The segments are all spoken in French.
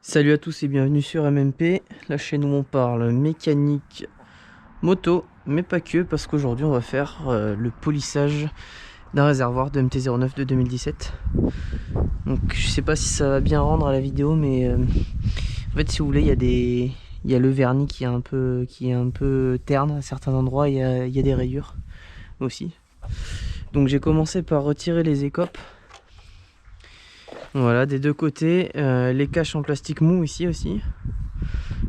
Salut à tous et bienvenue sur MMP, la chaîne où on parle mécanique, moto, mais pas que, parce qu'aujourd'hui on va faire le polissage d'un réservoir de MT-09 de 2017. Donc je sais pas si ça va bien rendre à la vidéo, mais en fait si vous voulez il y a le vernis qui est un peu terne à certains endroits, il y a des rayures aussi. Donc j'ai commencé par retirer les écopes. Voilà, des deux côtés, les caches en plastique mou ici aussi.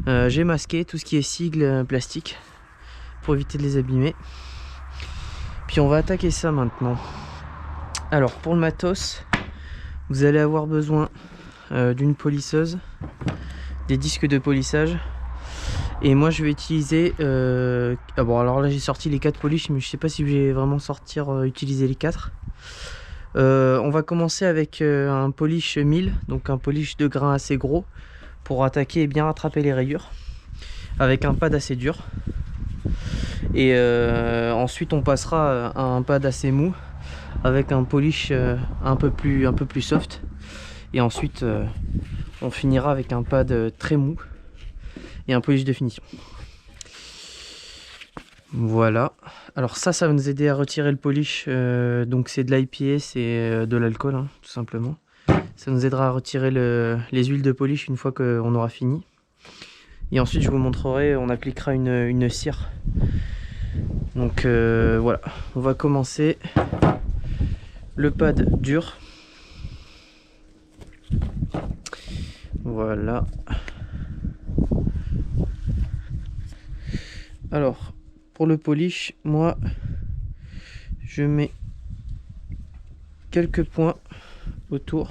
J'ai masqué tout ce qui est sigle plastique pour éviter de les abîmer. Puis on va attaquer ça maintenant. Alors pour le matos, vous allez avoir besoin d'une polisseuse, des disques de polissage. Et moi je vais utiliser... bon alors là j'ai sorti les 4 polish, mais je sais pas si je vais vraiment utiliser les 4. On va commencer avec un polish 1000, donc un polish de grain assez gros pour attaquer et bien rattraper les rayures avec un pad assez dur. Et ensuite on passera à un pad assez mou avec un polish un peu plus soft. Et ensuite on finira avec un pad très mou et un polish de finition. Voilà, alors ça va nous aider à retirer le polish, donc c'est de l'IPA, c'est de l'alcool hein, tout simplement. Ça nous aidera à retirer les huiles de polish une fois qu'on aura fini. Et ensuite je vous montrerai, on appliquera une cire. Donc voilà, on va commencer le pad dur. Voilà. Alors pour le polish, moi je mets quelques points autour.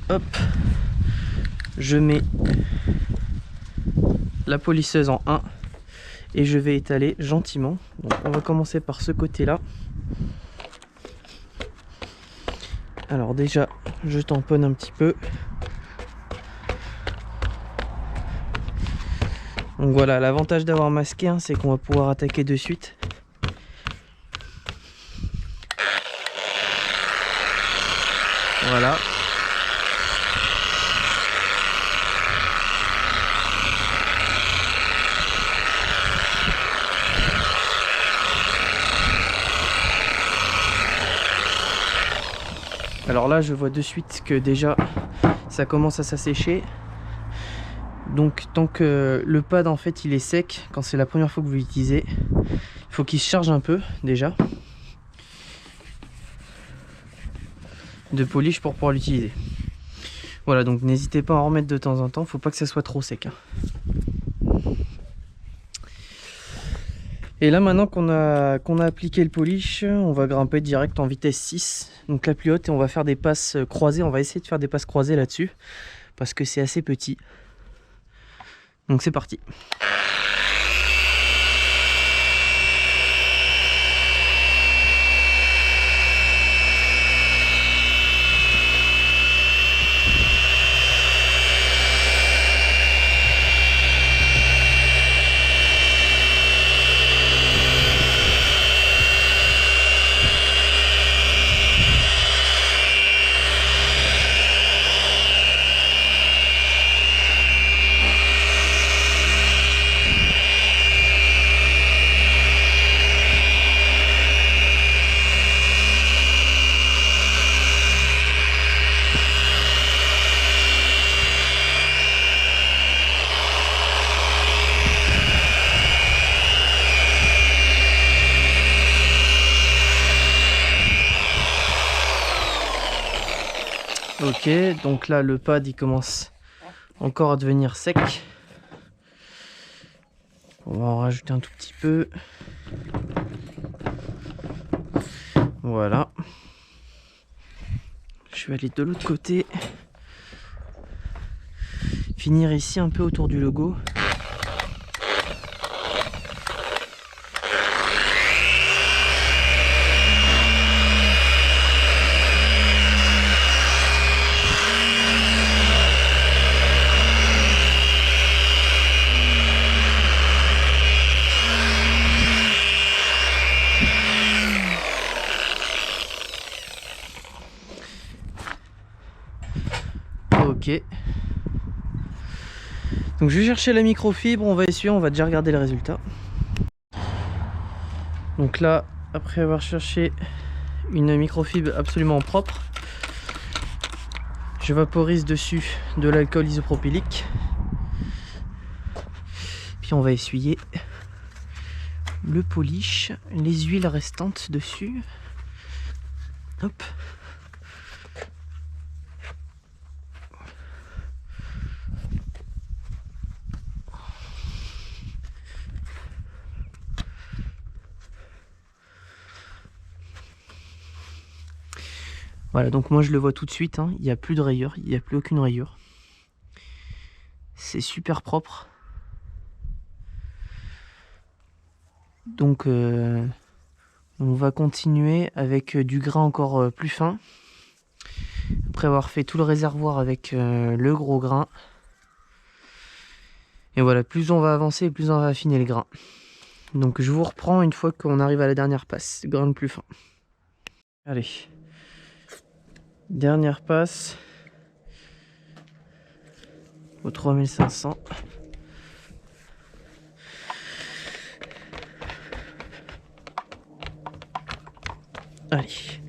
Hop, je mets la polisseuse en 1 et je vais étaler gentiment. Donc on va commencer par ce côté là. Alors déjà je tamponne un petit peu. Donc voilà, l'avantage d'avoir masqué hein, c'est qu'on va pouvoir attaquer de suite. Voilà. Alors là je vois de suite que déjà ça commence à s'assécher. Donc tant que le pad en fait il est sec, quand c'est la première fois que vous l'utilisez, il faut qu'il se charge un peu déjà de polish pour pouvoir l'utiliser. Voilà, donc n'hésitez pas à en remettre de temps en temps, faut pas que ça soit trop sec hein. Et là maintenant qu'on a appliqué le polish, on va grimper direct en vitesse 6, donc la plus haute, et on va faire des passes croisées. On va essayer de faire des passes croisées là-dessus parce que c'est assez petit. Donc c'est parti. Ok, donc là le pad il commence encore à devenir sec. On va en rajouter un tout petit peu. Voilà. Je vais aller de l'autre côté. Finir ici un peu autour du logo. Ok. Donc je vais chercher la microfibre, on va essuyer, on va déjà regarder les résultats. Donc là, après avoir cherché une microfibre absolument propre, je vaporise dessus de l'alcool isopropylique. Puis on va essuyer le polish, les huiles restantes dessus. Hop. Voilà, donc moi je le vois tout de suite, hein, il n'y a plus de rayures, il n'y a plus aucune rayure. C'est super propre. Donc on va continuer avec du grain encore plus fin. Après avoir fait tout le réservoir avec le gros grain. Et voilà, plus on va avancer, plus on va affiner le grain. Donc je vous reprends une fois qu'on arrive à la dernière passe, le grain le plus fin. Allez. Dernière passe au 3500. Allez.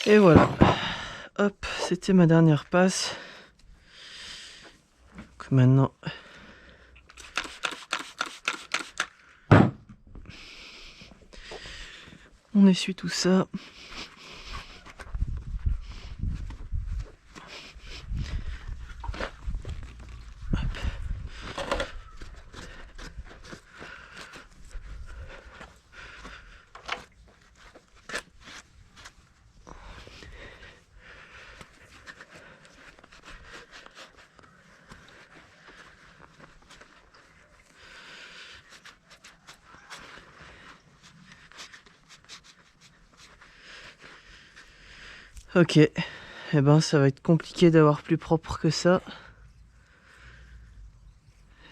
Et voilà, hop, c'était ma dernière passe. Donc maintenant, on essuie tout ça. Ok, eh ben ça va être compliqué d'avoir plus propre que ça.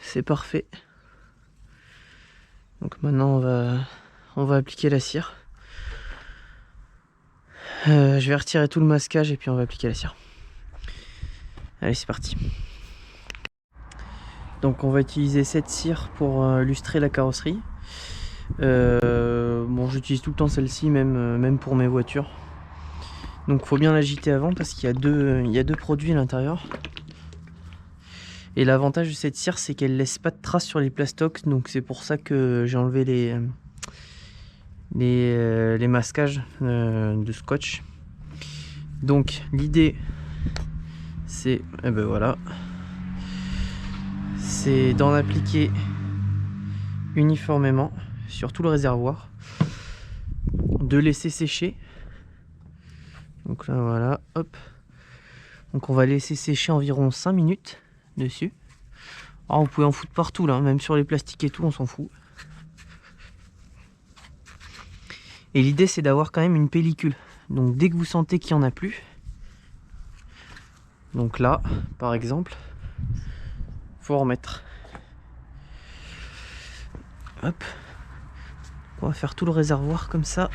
C'est parfait. Donc maintenant on va appliquer la cire. Je vais retirer tout le masquage et puis on va appliquer la cire. Allez, c'est parti. Donc on va utiliser cette cire pour lustrer la carrosserie. Bon, j'utilise tout le temps celle-ci, même pour mes voitures. Donc faut bien l'agiter avant parce qu'il y a deux produits à l'intérieur. Et l'avantage de cette cire, c'est qu'elle laisse pas de traces sur les plastocs. Donc c'est pour ça que j'ai enlevé les masquages de scotch. Donc l'idée, c'est voilà, c'est d'en appliquer uniformément sur tout le réservoir, de laisser sécher. Donc là voilà, hop. Donc on va laisser sécher environ 5 minutes dessus. Alors vous pouvez en foutre partout là, même sur les plastiques et tout, on s'en fout. Et l'idée c'est d'avoir quand même une pellicule. Donc dès que vous sentez qu'il n'y en a plus, donc là par exemple, faut remettre. Hop. On va faire tout le réservoir comme ça.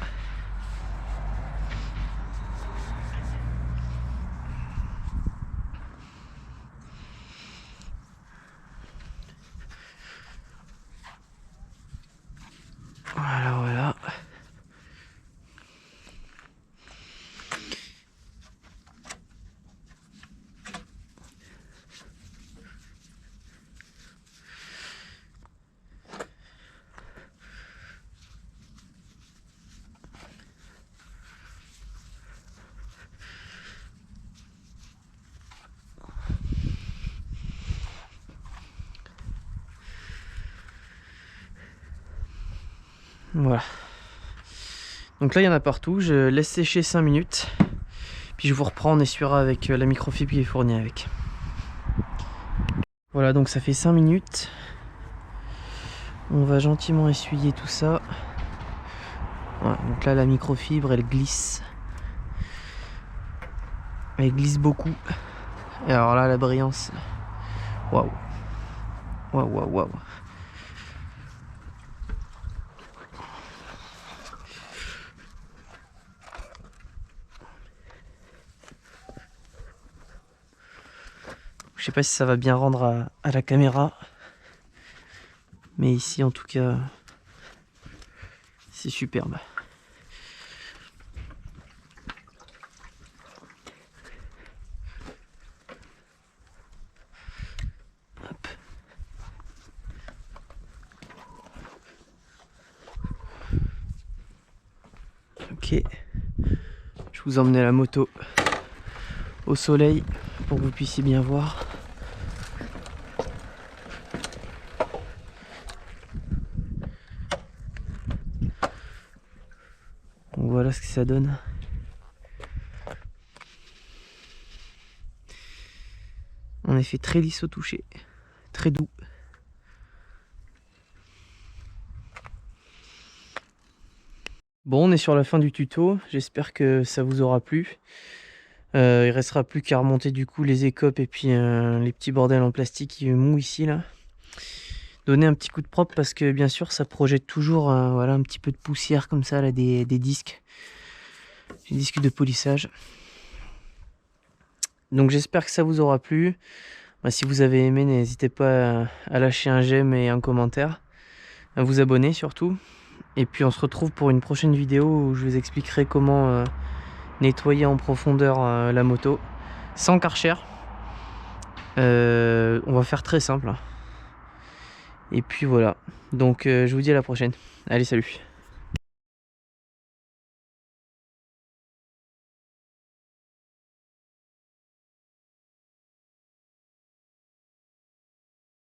Voilà, voilà. Voilà. Donc là, il y en a partout. Je laisse sécher 5 minutes. Puis je vous reprends, on essuiera avec la microfibre qui est fournie avec. Voilà, donc ça fait 5 minutes. On va gentiment essuyer tout ça. Voilà, donc là, la microfibre, elle glisse. Elle glisse beaucoup. Et alors là, la brillance. Waouh. Waouh, waouh, waouh. Je sais pas si ça va bien rendre à la caméra. Mais ici, en tout cas, c'est superbe. Hop. Ok. Je vous emmenais la moto au soleil pour que vous puissiez bien voir. Donc voilà ce que ça donne. En effet, très lisse au toucher, très doux. Bon, on est sur la fin du tuto, j'espère que ça vous aura plu. Il restera plus qu'à remonter du coup les écopes et puis les petits bordels en plastique mou ici là. Donner un petit coup de propre parce que bien sûr ça projette toujours voilà, un petit peu de poussière comme ça là, des disques. Des disques de polissage. Donc j'espère que ça vous aura plu. Si vous avez aimé, n'hésitez pas à lâcher un j'aime et un commentaire. À vous abonner surtout. Et puis on se retrouve pour une prochaine vidéo où je vous expliquerai comment nettoyer en profondeur la moto sans Karcher. On va faire très simple. Et puis voilà. Donc je vous dis à la prochaine. Allez, salut.